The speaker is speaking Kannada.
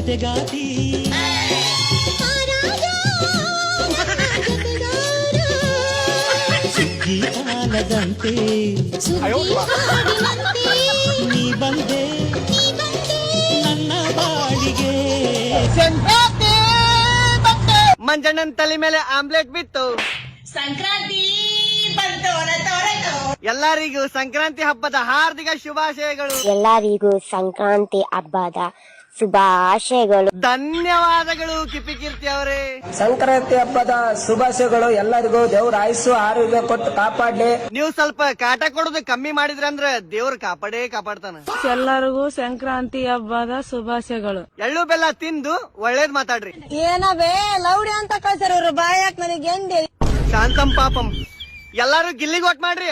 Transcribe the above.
ಜತೆಗಾತಿ ಸುಗ್ಗಿ ಕಾಲದಂತೆ ನೀ ಬಂದೆ ನನ್ನ ಬಾಳಿಗೆ. ಮಂಜಣ್ಣನ ತಲೆ ಮೇಲೆ ಆಮ್ಲೆಟ್ ಬಿತ್ತು. ಸಂಕ್ರಾಂತಿ ಬಂತು ಎಲ್ಲರಿಗೂ ಸಂಕ್ರಾಂತಿ ಹಬ್ಬದ ಹಾರ್ದಿಕ ಶುಭಾಶಯಗಳು. ಎಲ್ಲರಿಗೂ ಸಂಕ್ರಾಂತಿ ಹಬ್ಬದ ಶುಭಾಶಯಗಳು. ಧನ್ಯವಾದಗಳು ಕಿಪಿಕೀರ್ತಿ ಅವರೇ. ಸಂಕ್ರಾಂತಿ ಹಬ್ಬದ ಶುಭಾಶಯಗಳು ಎಲ್ಲರಿಗೂ. ದೇವ್ರ ಆಯುಸ್ಸು ಆರೋಗ್ಯ ಕೊಟ್ಟು ಕಾಪಾಡ್ಲಿ. ನೀವು ಸ್ವಲ್ಪ ಕಾಟ ಕೊಡೋದು ಕಮ್ಮಿ ಮಾಡಿದ್ರಂದ್ರ ದೇವ್ರ ಕಾಪಾಡ್ತಾನ. ಎಲ್ಲರಿಗೂ ಸಂಕ್ರಾಂತಿ ಹಬ್ಬದ ಶುಭಾಶಯಗಳು. ಎಳ್ಳು ಬೆಲ್ಲ ತಿಂದು ಒಳ್ಳೇದ್ ಮಾತಾಡ್ರಿ. ಏನವೇ ಲೌಡಿ ಅಂತ ಕಳ್ಸಾರ ಬಾಯಾಕ್ ನನಗೆ ಶಾಂತಂ ಪಾಪಂ. ಎಲ್ಲಾರು ಗಿಲ್ಲಿಗೆ ಒಟ್ ಮಾಡ್ರಿ.